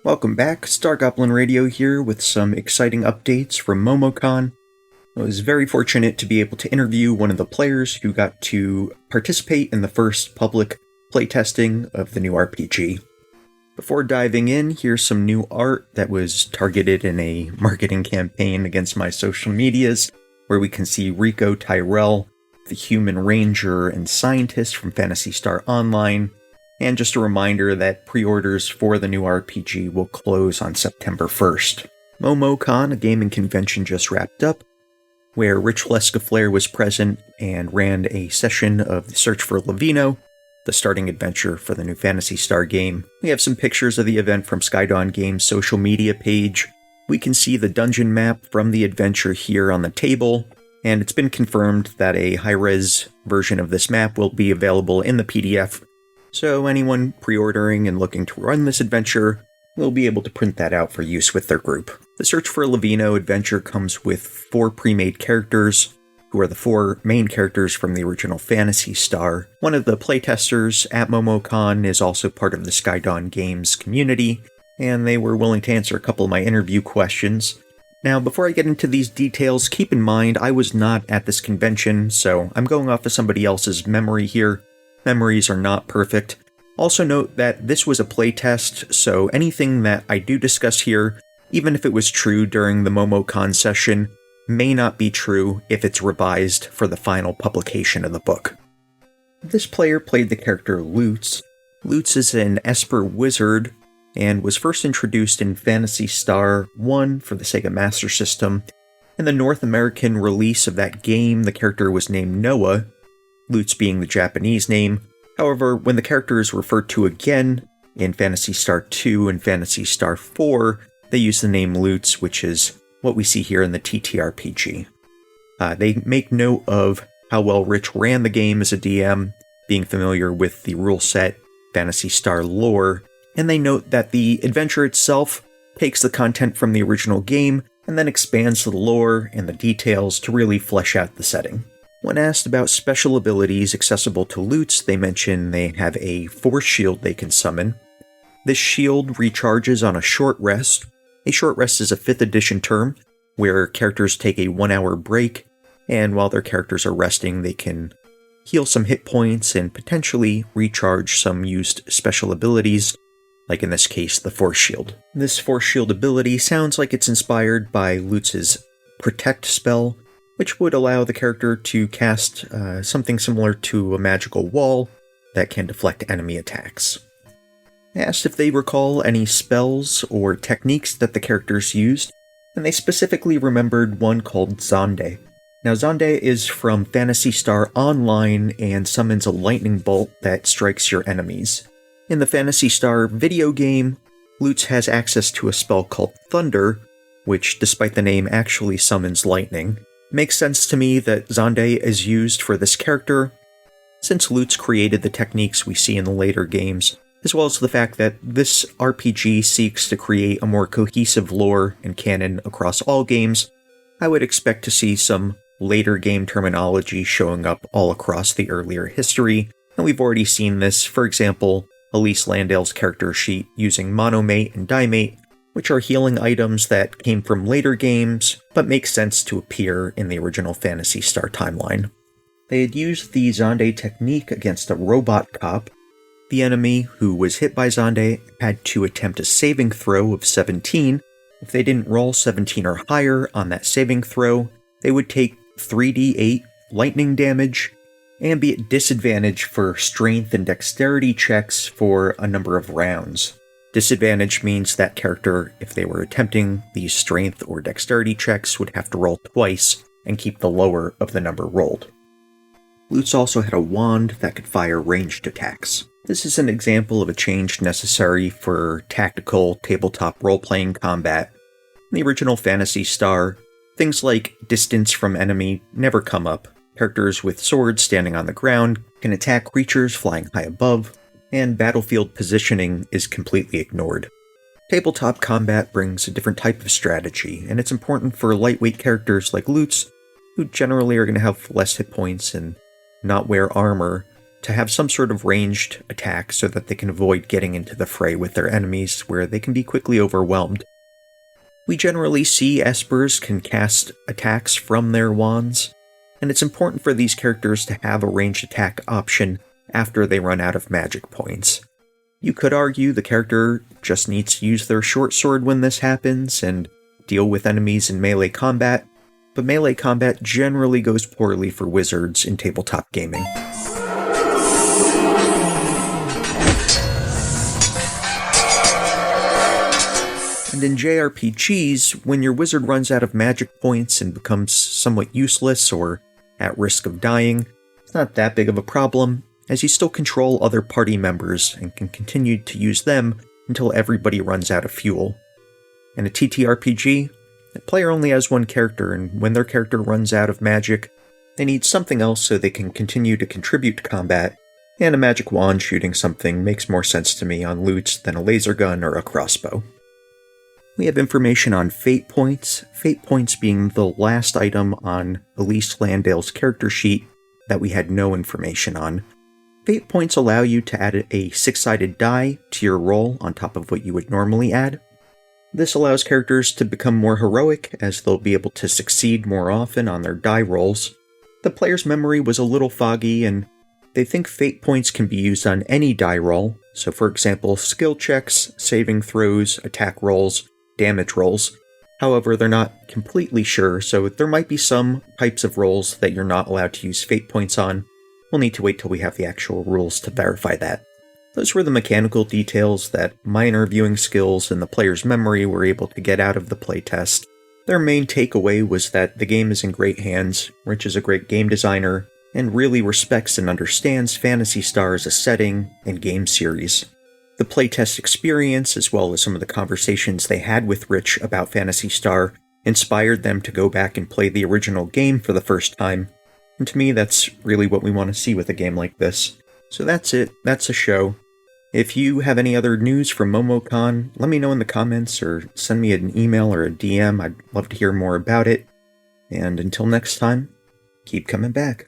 Welcome back, Star Goblin Radio here with some exciting updates from MomoCon. I was very fortunate to be able to interview one of the players who got to participate in the first public playtesting of the new RPG. Before diving in, here's some new art that was targeted in a marketing campaign against my social medias, where we can see Rico Tyrell, the human ranger and scientist from Phantasy Star Online, and just a reminder that pre-orders for the new RPG will close on September 1st. MoMoCon, a gaming convention, just wrapped up, where Rich Lescaflair was present and ran a session of the Search for Lavino, the starting adventure for the new Phantasy Star game. We have some pictures of the event from Skydawn Games' social media page. We can see the dungeon map from the adventure here on the table, and it's been confirmed that a high-res version of this map will be available in the PDF, so anyone pre-ordering and looking to run this adventure will be able to print that out for use with their group. The Search for Lavino adventure comes with 4 pre-made characters, who are the 4 main characters from the original Phantasy Star. One of the playtesters at MomoCon is also part of the Skydawn Games community, and they were willing to answer a couple of my interview questions. Now, before I get into these details, keep in mind I was not at this convention, so I'm going off of somebody else's memory here. Memories are not perfect. Also note that this was a playtest, so anything that I do discuss here, even if it was true during the MomoCon session, may not be true if it's revised for the final publication of the book. This player played the character Lutz. Lutz is an Esper Wizard, and was first introduced in Phantasy Star 1 for the Sega Master System. In the North American release of that game, the character was named Noah, Lutz being the Japanese name. However, when the character is referred to again in Phantasy Star 2 and Phantasy Star 4, they use the name Lutz, which is what we see here in the TTRPG. They make note of how well Rich ran the game as a DM, being familiar with the rule set, Phantasy Star lore, and they note that the adventure itself takes the content from the original game and then expands the lore and the details to really flesh out the setting. When asked about special abilities accessible to Lutz, they mention they have a force shield they can summon. This shield recharges on a short rest. A short rest is a 5th edition term, where characters take a 1-hour break, and while their characters are resting, they can heal some hit points and potentially recharge some used special abilities, like in this case, the force shield. This force shield ability sounds like it's inspired by Lutz's Protect spell, which would allow the character to cast something similar to a magical wall that can deflect enemy attacks. Asked if they recall any spells or techniques that the characters used, and they specifically remembered one called Zonde. Now, Zonde is from Phantasy Star Online and summons a lightning bolt that strikes your enemies. In the Phantasy Star video game, Lutz has access to a spell called Thunder, which, despite the name, actually summons lightning. Makes sense to me that Zonde is used for this character, since Lutz created the techniques we see in the later games, as well as the fact that this RPG seeks to create a more cohesive lore and canon across all games. I would expect to see some later game terminology showing up all across the earlier history, and we've already seen this, for example, Elise Landale's character sheet using Monomate and Dimate, which are healing items that came from later games, but make sense to appear in the original Phantasy Star timeline. They had used the Zonde technique against a robot cop. The enemy, who was hit by Zonde, had to attempt a saving throw of 17. If they didn't roll 17 or higher on that saving throw, they would take 3d8 lightning damage, and be at disadvantage for strength and dexterity checks for a number of rounds. Disadvantage means that character, if they were attempting these strength or dexterity checks, would have to roll twice and keep the lower of the number rolled. Lutz also had a wand that could fire ranged attacks. This is an example of a change necessary for tactical tabletop role-playing combat. In the original Phantasy Star, things like distance from enemy never come up. Characters with swords standing on the ground can attack creatures flying high above, and battlefield positioning is completely ignored. Tabletop combat brings a different type of strategy, and it's important for lightweight characters like Lutz, who generally are going to have less hit points and not wear armor, to have some sort of ranged attack so that they can avoid getting into the fray with their enemies where they can be quickly overwhelmed. We generally see Espers can cast attacks from their wands, and it's important for these characters to have a ranged attack option after they run out of magic points. You could argue the character just needs to use their short sword when this happens and deal with enemies in melee combat, but melee combat generally goes poorly for wizards in tabletop gaming. And in JRPGs, when your wizard runs out of magic points and becomes somewhat useless or at risk of dying, it's not that big of a problem, as you still control other party members and can continue to use them until everybody runs out of fuel. In a TTRPG, the player only has one character, and when their character runs out of magic, they need something else so they can continue to contribute to combat, and a magic wand shooting something makes more sense to me on Lutz than a laser gun or a crossbow. We have information on fate points being the last item on Elise Landale's character sheet that we had no information on. Fate points allow you to add a 6-sided die to your roll on top of what you would normally add. This allows characters to become more heroic, as they'll be able to succeed more often on their die rolls. The player's memory was a little foggy, and they think fate points can be used on any die roll, so for example, skill checks, saving throws, attack rolls, damage rolls. However, they're not completely sure, so there might be some types of rolls that you're not allowed to use fate points on. We'll need to wait till we have the actual rules to verify that. Those were the mechanical details that minor viewing skills and the player's memory were able to get out of the playtest. Their main takeaway was that the game is in great hands, Rich is a great game designer, and really respects and understands Phantasy Star as a setting and game series. The playtest experience, as well as some of the conversations they had with Rich about Phantasy Star, inspired them to go back and play the original game for the first time. And to me, that's really what we want to see with a game like this. So that's it. That's a show. If you have any other news from MomoCon, let me know in the comments or send me an email or a DM. I'd love to hear more about it. And until next time, keep coming back.